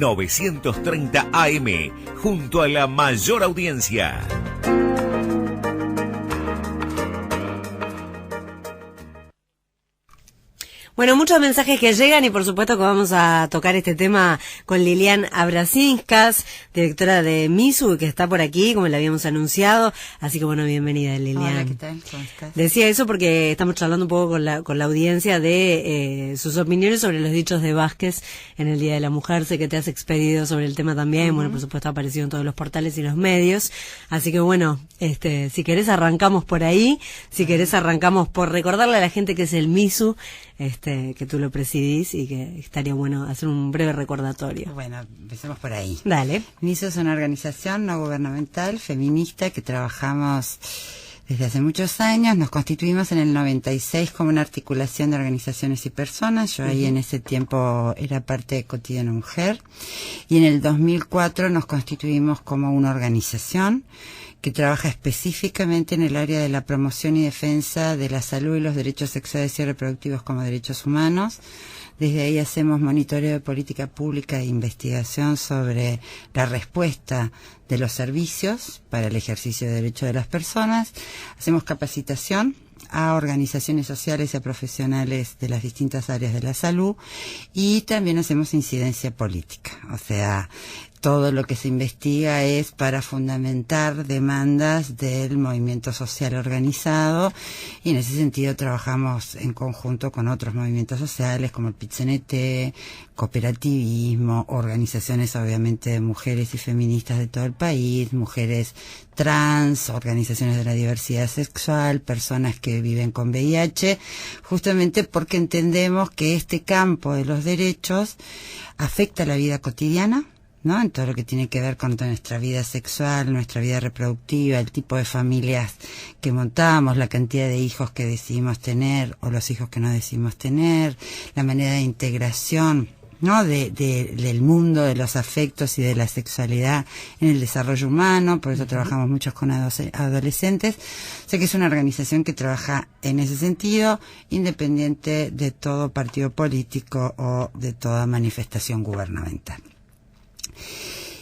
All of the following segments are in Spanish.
930 AM, junto a la mayor audiencia. Bueno, muchos mensajes que llegan y por supuesto que vamos a tocar este tema con Lilian Abrasinskas, directora de MISU, que está por aquí, como le habíamos anunciado. Así que bueno, bienvenida, Lilian. Hola, ¿qué tal? ¿Cómo estás? Decía eso porque estamos charlando un poco con la audiencia de sus opiniones sobre los dichos de Vázquez en el Día de la Mujer. Sé que te has expedido sobre el tema también. Bueno, por supuesto ha aparecido en todos los portales y los medios. Así que bueno, si querés arrancamos por ahí. Si querés arrancamos por recordarle a la gente que es el MISU, que tú lo presidís y que estaría bueno hacer un breve recordatorio. Bueno, empecemos por ahí. Dale. MISU es una organización no gubernamental, feminista, que trabajamos desde hace muchos años. Nos constituimos en el 96 como una articulación de organizaciones y personas. Yo ahí en ese tiempo era parte de Cotidiano Mujer. Y en el 2004 nos constituimos como una organización que trabaja específicamente en el área de la promoción y defensa de la salud y los derechos sexuales y reproductivos como derechos humanos. Desde ahí hacemos monitoreo de política pública e investigación sobre la respuesta de los servicios para el ejercicio de derechos de las personas. Hacemos capacitación a organizaciones sociales y a profesionales de las distintas áreas de la salud, y también hacemos incidencia política. O sea, todo lo que se investiga es para fundamentar demandas del movimiento social organizado, y en ese sentido trabajamos en conjunto con otros movimientos sociales como el PIT-CNT, cooperativismo, organizaciones obviamente de mujeres y feministas de todo el país, mujeres trans, organizaciones de la diversidad sexual, personas que viven con VIH, justamente porque entendemos que este campo de los derechos afecta la vida cotidiana, ¿no? En todo lo que tiene que ver con nuestra vida sexual, nuestra vida reproductiva, el tipo de familias que montamos, la cantidad de hijos que decidimos tener o los hijos que no decidimos tener, la manera de integración, ¿no? del mundo de los afectos y de la sexualidad en el desarrollo humano. Por eso trabajamos muchos con adolescentes. Sé que es una organización que trabaja en ese sentido, independiente de todo partido político o de toda manifestación gubernamental.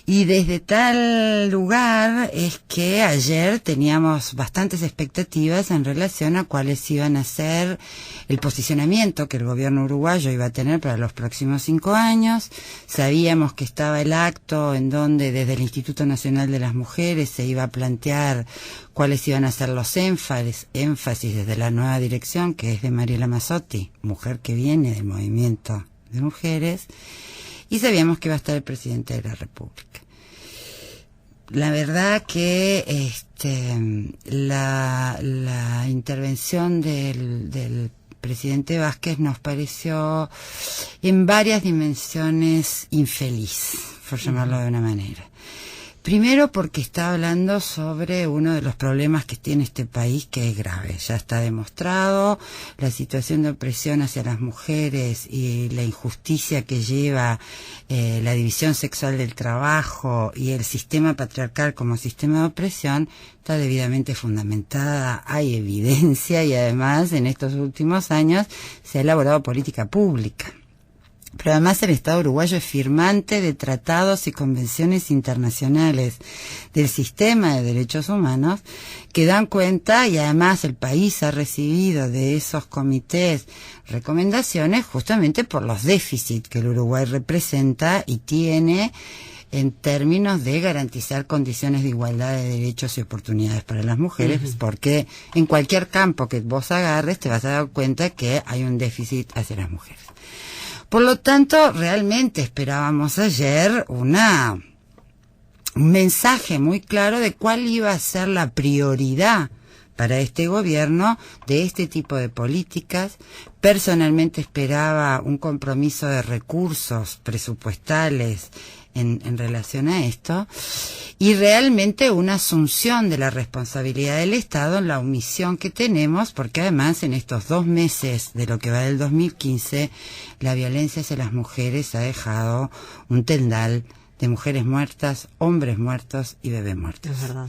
Y desde tal lugar es que ayer teníamos bastantes expectativas en relación a cuáles iban a ser el posicionamiento que el gobierno uruguayo iba a tener para los próximos 5 años. Sabíamos que estaba el acto en donde desde el Instituto Nacional de las Mujeres se iba a plantear cuáles iban a ser los énfasis desde la nueva dirección, que es de Mariela Mazzotti, mujer que viene del movimiento de mujeres. Y sabíamos que iba a estar el presidente de la República. La verdad que la intervención del presidente Vázquez nos pareció en varias dimensiones infeliz, por llamarlo de una manera. Primero porque está hablando sobre uno de los problemas que tiene este país, que es grave. Ya está demostrado la situación de opresión hacia las mujeres y la injusticia que lleva la división sexual del trabajo y el sistema patriarcal como sistema de opresión. Está debidamente fundamentada, hay evidencia, y además en estos últimos años se ha elaborado política pública. Pero además el Estado uruguayo es firmante de tratados y convenciones internacionales del sistema de derechos humanos que dan cuenta, y además el país ha recibido de esos comités recomendaciones justamente por los déficits que el Uruguay representa y tiene en términos de garantizar condiciones de igualdad de derechos y oportunidades para las mujeres, porque en cualquier campo que vos agarres te vas a dar cuenta que hay un déficit hacia las mujeres. Por lo tanto, realmente esperábamos ayer un mensaje muy claro de cuál iba a ser la prioridad para este gobierno de este tipo de políticas. Personalmente esperaba un compromiso de recursos presupuestales en relación a esto, y realmente una asunción de la responsabilidad del Estado en la omisión que tenemos, porque además en estos 2 meses de lo que va del 2015, la violencia hacia las mujeres ha dejado un tendal de mujeres muertas, hombres muertos y bebés muertos. Es verdad.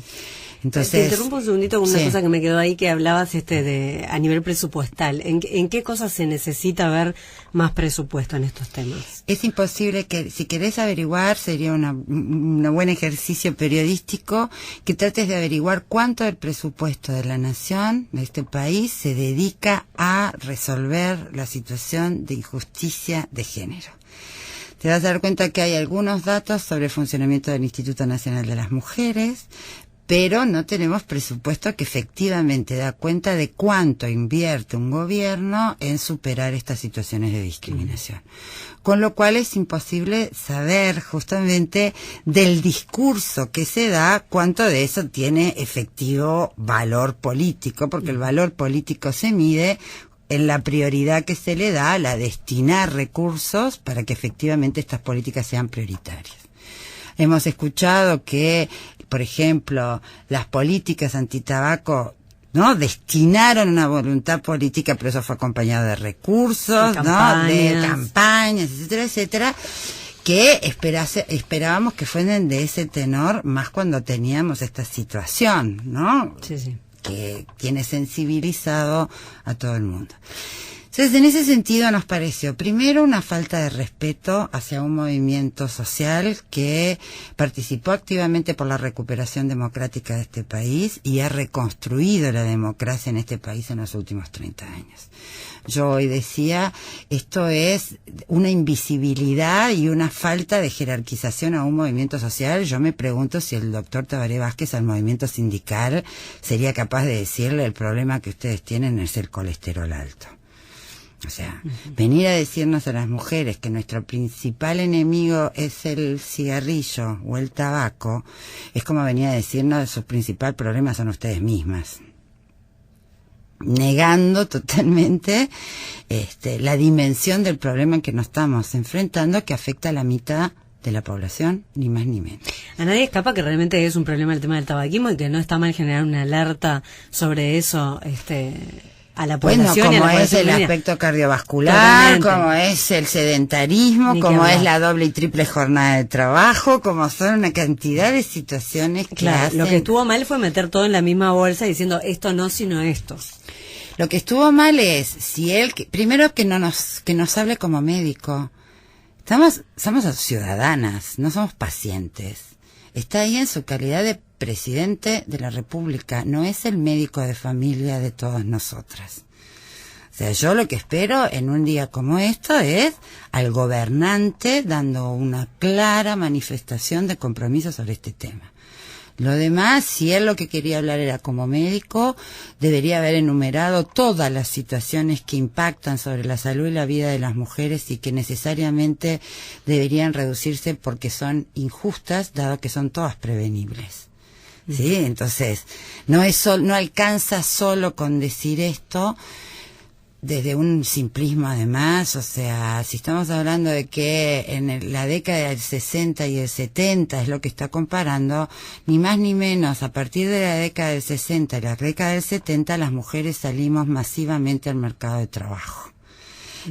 Entonces, te interrumpo un segundito con una sí. cosa que me quedó ahí, que hablabas de a nivel presupuestal. ¿En qué cosas se necesita ver más presupuesto en estos temas? Es imposible que, si querés averiguar, sería un buen ejercicio periodístico, que trates de averiguar cuánto del presupuesto de la nación, de este país, se dedica a resolver la situación de injusticia de género. Te vas a dar cuenta que hay algunos datos sobre el funcionamiento del Instituto Nacional de las Mujeres, pero no tenemos presupuesto que efectivamente da cuenta de cuánto invierte un gobierno en superar estas situaciones de discriminación. Con lo cual es imposible saber justamente del discurso que se da cuánto de eso tiene efectivo valor político, porque el valor político se mide en la prioridad que se le da a la destinar recursos para que efectivamente estas políticas sean prioritarias. Hemos escuchado que, por ejemplo, las políticas antitabaco, ¿no?, destinaron una voluntad política, pero eso fue acompañado de recursos, ¿no?, de campañas, etcétera, etcétera, que esperábamos que fueran de ese tenor más cuando teníamos esta situación, ¿no? Sí, sí. Que tiene sensibilizado a todo el mundo. Entonces, en ese sentido nos pareció, primero, una falta de respeto hacia un movimiento social que participó activamente por la recuperación democrática de este país y ha reconstruido la democracia en este país en los últimos 30 años. Yo hoy decía, esto es una invisibilidad y una falta de jerarquización a un movimiento social. Yo me pregunto si el doctor Tabaré Vázquez al movimiento sindical sería capaz de decirle: el problema que ustedes tienen es el colesterol alto. O sea, venir a decirnos a las mujeres que nuestro principal enemigo es el cigarrillo o el tabaco, es como venir a decirnos que su principal problema son ustedes mismas. Negando totalmente la dimensión del problema en que nos estamos enfrentando, que afecta a la mitad de la población, ni más ni menos. A nadie escapa que realmente es un problema el tema del tabaquismo y que no está mal generar una alerta sobre eso, a la población. Bueno, como y a la es el femenina. aspecto cardiovascular, Totalmente. como es el sedentarismo, Ni que como hablar. es la doble y triple jornada de trabajo, como son una cantidad de situaciones que Claro, hacen... lo que estuvo mal fue meter todo en la misma bolsa diciendo esto no, sino esto. Lo que estuvo mal es, si él, primero que nos hable como médico. Somos ciudadanas, no somos pacientes. Está ahí en su calidad de presidente de la República, no es el médico de familia de todas nosotras. O sea, yo lo que espero en un día como esto es al gobernante dando una clara manifestación de compromiso sobre este tema. Lo demás, si él lo que quería hablar era como médico, debería haber enumerado todas las situaciones que impactan sobre la salud y la vida de las mujeres y que necesariamente deberían reducirse porque son injustas, dado que son todas prevenibles. ¿Sí? Entonces, no alcanza solo con decir esto desde un simplismo además. O sea, si estamos hablando de que en la década del 60 y el 70 es lo que está comparando, ni más ni menos, a partir de la década del 60 y la década del 70, las mujeres salimos masivamente al mercado de trabajo.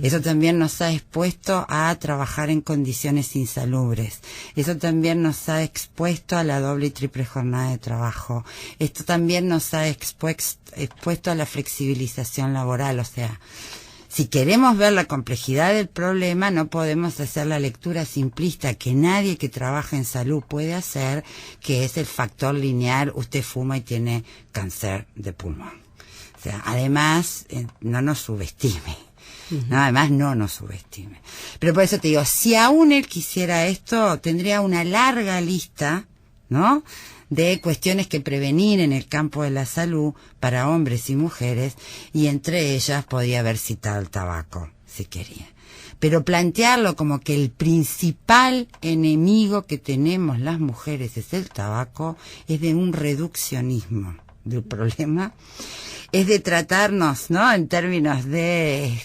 Eso también nos ha expuesto a trabajar en condiciones insalubres. Eso también nos ha expuesto a la doble y triple jornada de trabajo. Esto también nos ha expuesto a la flexibilización laboral. O sea, si queremos ver la complejidad del problema, no podemos hacer la lectura simplista que nadie que trabaja en salud puede hacer, que es el factor lineal: usted fuma y tiene cáncer de pulmón. O sea, además, no nos subestime. No, además no nos subestime. Pero por eso te digo, si aún él quisiera esto, tendría una larga lista, ¿no?, de cuestiones que prevenir en el campo de la salud para hombres y mujeres, y entre ellas podía haber citado el tabaco, si quería. Pero plantearlo como que el principal enemigo que tenemos las mujeres es el tabaco, es de un reduccionismo del problema. Es de tratarnos, ¿no?, en términos de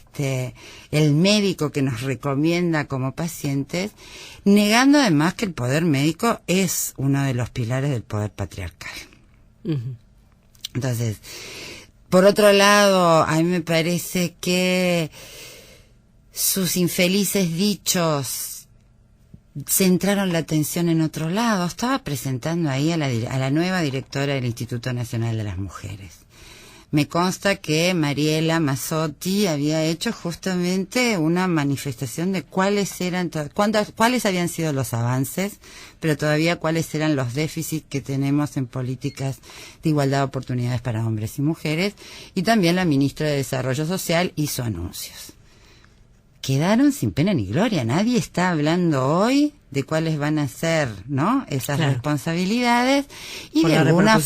el médico que nos recomienda como pacientes, negando además que el poder médico es uno de los pilares del poder patriarcal. Entonces, por otro lado, a mí me parece que sus infelices dichos centraron la atención en otro lado. Estaba presentando ahí a la nueva directora del Instituto Nacional de las Mujeres. Me consta que Mariela Mazzotti había hecho justamente una manifestación de cuáles habían sido los avances, pero todavía cuáles eran los déficits que tenemos en políticas de igualdad de oportunidades para hombres y mujeres, y también la ministra de Desarrollo Social hizo anuncios. Quedaron sin pena ni gloria. Nadie está hablando hoy de cuáles van a ser, ¿no?, esas responsabilidades, y de alguna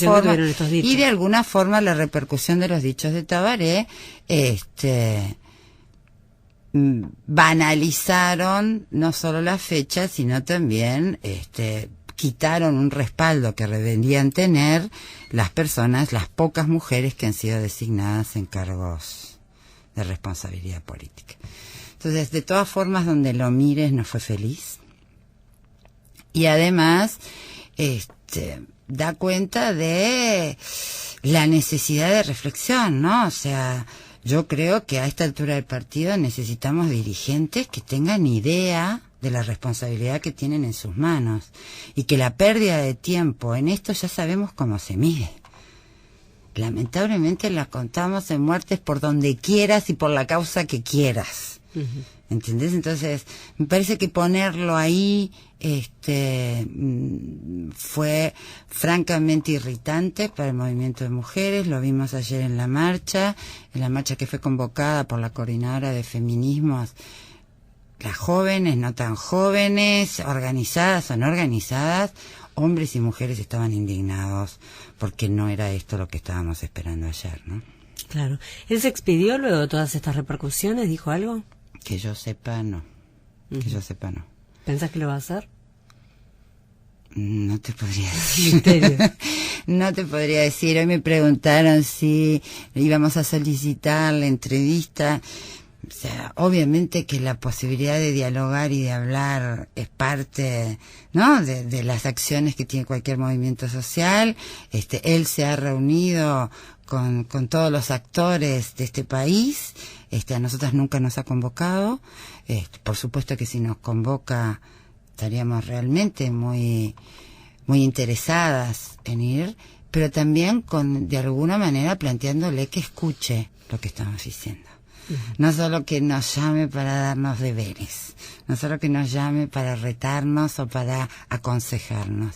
forma la repercusión de los dichos de Tabaré banalizaron no solo la fecha, sino también quitaron un respaldo que deberían tener las pocas mujeres que han sido designadas en cargos de responsabilidad política. Entonces, de todas formas, donde lo mires, no fue feliz. Y además, da cuenta de la necesidad de reflexión, ¿no? O sea, yo creo que a esta altura del partido necesitamos dirigentes que tengan idea de la responsabilidad que tienen en sus manos, y que la pérdida de tiempo en esto ya sabemos cómo se mide. Lamentablemente la contamos en muertes por donde quieras y por la causa que quieras. ¿Entendés? Entonces, me parece que ponerlo ahí fue francamente irritante para el movimiento de mujeres. Lo vimos ayer en la marcha que fue convocada por la coordinadora de feminismos. Las jóvenes, no tan jóvenes, organizadas o no organizadas, hombres y mujeres estaban indignados porque no era esto lo que estábamos esperando ayer, ¿no? Claro. ¿Él se expidió luego de todas estas repercusiones? ¿Dijo algo? Que yo sepa, no. Que yo sepa, no. ¿Pensás que lo va a hacer? No te podría decir. No te podría decir. Hoy me preguntaron si íbamos a solicitar la entrevista. O sea, obviamente que la posibilidad de dialogar y de hablar es parte, ¿no?, de las acciones que tiene cualquier movimiento social. Él se ha reunido con todos los actores de este país. A nosotras nunca nos ha convocado. Por supuesto que si nos convoca estaríamos realmente muy, muy interesadas en ir, pero también de alguna manera planteándole que escuche lo que estamos diciendo. No solo que nos llame para darnos deberes, no solo que nos llame para retarnos o para aconsejarnos.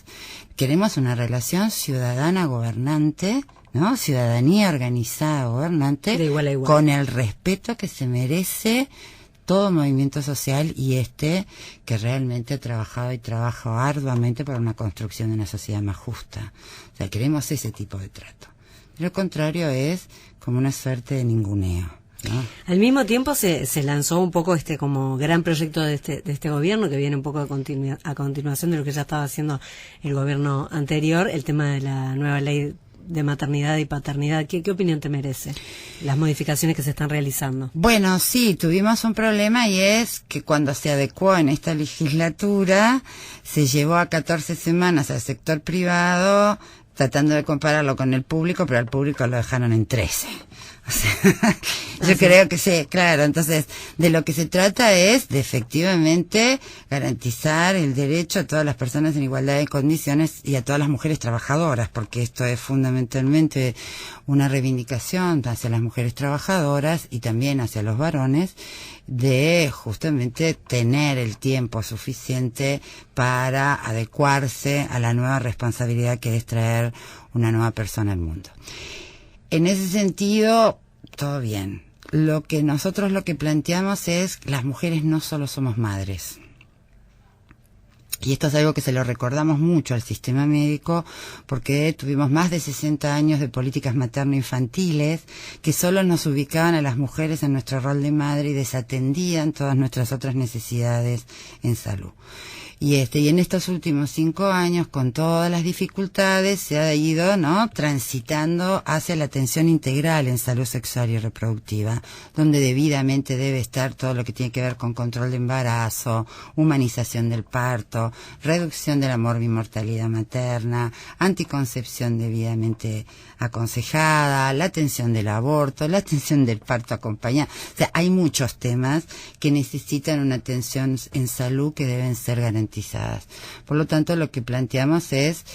Queremos una relación ciudadana gobernante, ¿no? Ciudadanía organizada gobernante, de igual a igual, con el respeto que se merece todo movimiento social, y que realmente ha trabajado y trabaja arduamente para una construcción de una sociedad más justa. O sea, queremos ese tipo de trato. Lo contrario es como una suerte de ninguneo, ¿no? Al mismo tiempo se lanzó un poco como gran proyecto de este gobierno, que viene un poco a continuación de lo que ya estaba haciendo el gobierno anterior, el tema de la nueva ley de maternidad y paternidad. ¿Qué opinión te merece las modificaciones que se están realizando? Bueno, sí, tuvimos un problema, y es que cuando se adecuó en esta legislatura se llevó a 14 semanas al sector privado, tratando de compararlo con el público, pero al público lo dejaron en 13. O sea, yo creo que sí, claro. Entonces, de lo que se trata es de efectivamente garantizar el derecho a todas las personas en igualdad de condiciones y a todas las mujeres trabajadoras, porque esto es fundamentalmente una reivindicación hacia las mujeres trabajadoras y también hacia los varones, de justamente tener el tiempo suficiente para adecuarse a la nueva responsabilidad que es traer una nueva persona al mundo. En ese sentido, todo bien. Lo que planteamos es que las mujeres no solo somos madres. Y esto es algo que se lo recordamos mucho al sistema médico, porque tuvimos más de 60 años de políticas materno-infantiles que solo nos ubicaban a las mujeres en nuestro rol de madre y desatendían todas nuestras otras necesidades en salud. Y en estos últimos 5 años, con todas las dificultades, se ha ido, ¿no?, transitando hacia la atención integral en salud sexual y reproductiva, donde debidamente debe estar todo lo que tiene que ver con control de embarazo, humanización del parto, reducción de la morbimortalidad materna, anticoncepción debidamente aconsejada, la atención del aborto, la atención del parto acompañado. O sea, hay muchos temas que necesitan una atención en salud que deben ser garantizados garantizadas. Por lo tanto, lo que planteamos es,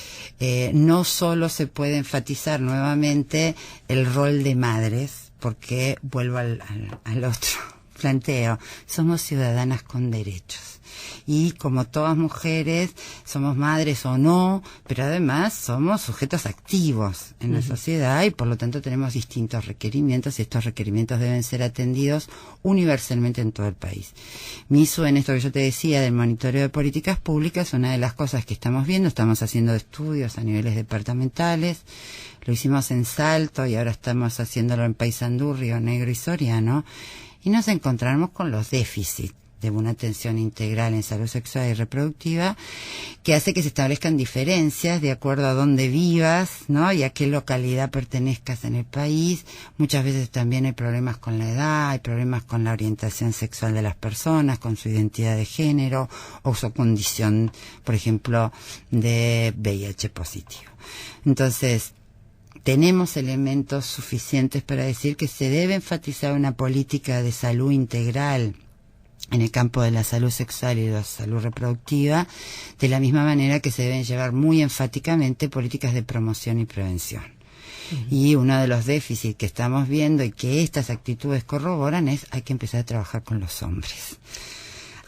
no solo se puede enfatizar nuevamente el rol de madres, porque vuelvo al otro planteo, somos ciudadanas con derechos. Y como todas mujeres, somos madres o no, pero además somos sujetos activos en la sociedad y por lo tanto tenemos distintos requerimientos y estos requerimientos deben ser atendidos universalmente en todo el país. MISU, en esto que yo te decía del monitoreo de políticas públicas, una de las cosas que estamos viendo, estamos haciendo estudios a niveles departamentales, lo hicimos en Salto y ahora estamos haciéndolo en Paysandú, Río Negro y Soriano, y nos encontramos con los déficits de una atención integral en salud sexual y reproductiva, que hace que se establezcan diferencias de acuerdo a dónde vivas, ¿no? Y a qué localidad pertenezcas en el país. Muchas veces también hay problemas con la edad, hay problemas con la orientación sexual de las personas, con su identidad de género o su condición, por ejemplo, de VIH positivo. Entonces, tenemos elementos suficientes para decir que se debe enfatizar una política de salud integral en el campo de la salud sexual y de la salud reproductiva, de la misma manera que se deben llevar muy enfáticamente políticas de promoción y prevención. Y uno de los déficits que estamos viendo y que estas actitudes corroboran es hay que empezar a trabajar con los hombres.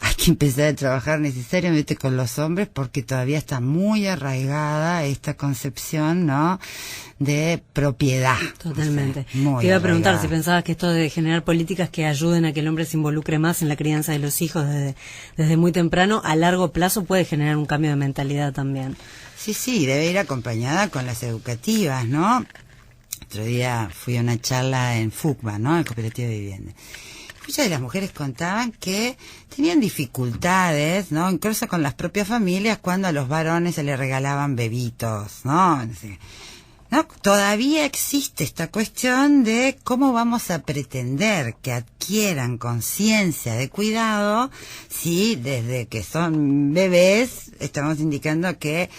Hay que empezar a trabajar necesariamente con los hombres porque todavía está muy arraigada esta concepción, ¿no?, de propiedad. Totalmente. O sea, te iba a preguntar arraigada. si pensabas que esto de generar políticas que ayuden a que el hombre se involucre más en la crianza de los hijos desde muy temprano, a largo plazo puede generar un cambio de mentalidad también. Sí, debe ir acompañada con las educativas, ¿no? Otro día fui a una charla en FUCBA, ¿no?, el Cooperativo de Vivienda. Muchas de las mujeres contaban que tenían dificultades, ¿no?, incluso con las propias familias, cuando a los varones se les regalaban bebitos, ¿no? ¿No? Todavía existe esta cuestión de cómo vamos a pretender que adquieran conciencia de cuidado si desde que son bebés estamos indicando que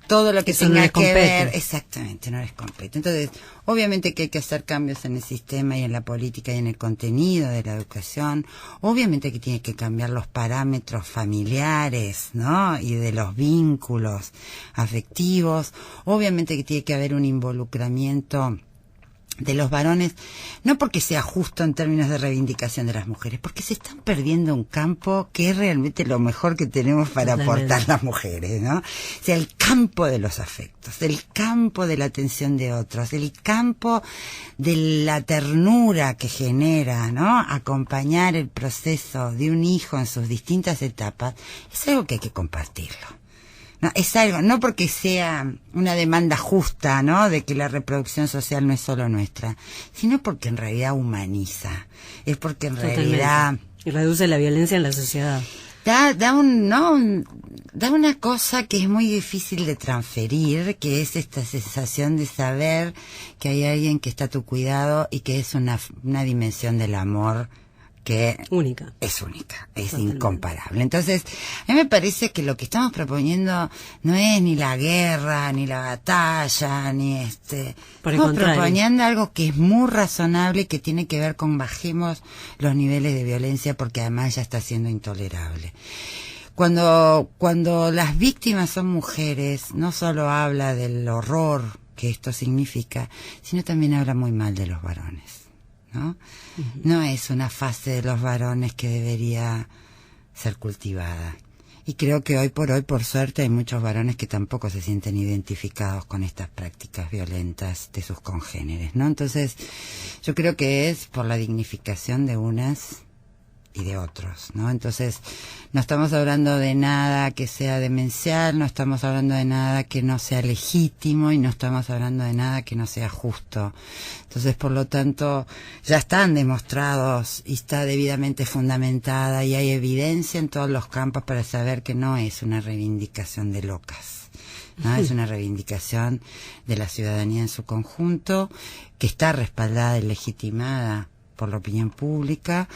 todo lo que eso no tenga les que compete. ver, exactamente, no les compete. Entonces, obviamente que hay que hacer cambios en el sistema y en la política y en el contenido de la educación. Obviamente que tiene que cambiar los parámetros familiares, ¿no?, y de los vínculos afectivos. Obviamente que tiene que haber un involucramiento de los varones, no porque sea justo en términos de reivindicación de las mujeres, porque se están perdiendo un campo que es realmente lo mejor que tenemos para aportar las mujeres, ¿no? O sea, el campo de los afectos, el campo de la atención de otros, el campo de la ternura que genera, ¿no?, acompañar el proceso de un hijo en sus distintas etapas, es algo que hay que compartirlo. No, es algo, no porque sea una demanda justa, ¿no?, de que la reproducción social no es solo nuestra, sino porque en realidad humaniza. Es porque en realidad Y reduce la violencia en la sociedad. da una cosa que es muy difícil de transferir, que es esta sensación de saber que hay alguien que está a tu cuidado y que es una dimensión del amor que Única. es Totalmente. incomparable. Entonces, a mí me parece que lo que estamos proponiendo no es ni la guerra, ni la batalla, ni Por el estamos contrario. proponiendo algo que es muy razonable y que tiene que ver con bajemos los niveles de violencia porque además ya está siendo intolerable. Cuando las víctimas son mujeres, no solo habla del horror que esto significa, sino también habla muy mal de los varones, ¿no? No es una fase de los varones que debería ser cultivada. Y creo que hoy, por suerte, hay muchos varones que tampoco se sienten identificados con estas prácticas violentas de sus congéneres, ¿no? Entonces, yo creo que es por la dignificación de unas y de otros, ¿no? Entonces, no estamos hablando de nada que sea demencial, no estamos hablando de nada que no sea legítimo y no estamos hablando de nada que no sea justo. Entonces, por lo tanto, ya están demostrados y está debidamente fundamentada y hay evidencia en todos los campos para saber que no es una reivindicación de locas, ¿no? Es una reivindicación de la ciudadanía en su conjunto, que está respaldada y legitimada por la opinión pública,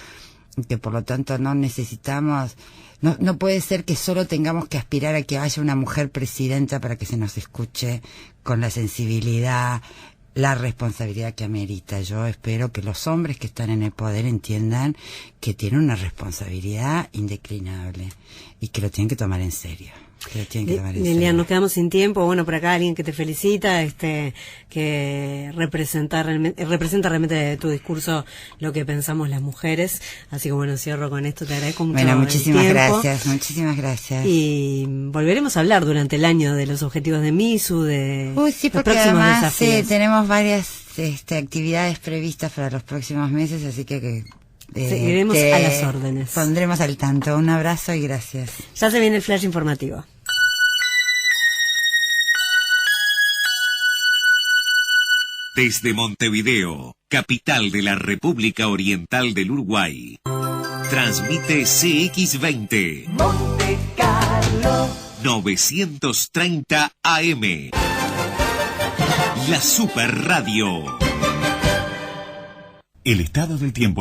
que por lo tanto no necesitamos, no puede ser que solo tengamos que aspirar a que haya una mujer presidenta para que se nos escuche con la sensibilidad la responsabilidad que amerita. Yo espero que los hombres que están en el poder entiendan que tienen una responsabilidad indeclinable y que lo tienen que tomar en serio. Lilian, nos quedamos sin tiempo. Bueno, por acá alguien que te felicita, que representa realmente de tu discurso lo que pensamos las mujeres. Así que bueno, cierro con esto. Te agradezco mucho. Bueno, muchísimas gracias. Y volveremos a hablar durante el año de los objetivos de MISU, de sí, los próximos además, desafíos. Tenemos varias actividades previstas para los próximos meses, así que seguiremos a las órdenes. Pondremos al tanto. Un abrazo y gracias. Ya se viene el flash informativo. Desde Montevideo, capital de la República Oriental del Uruguay, transmite CX20 Monte Carlo 930 AM, la Super Radio. El estado del tiempo.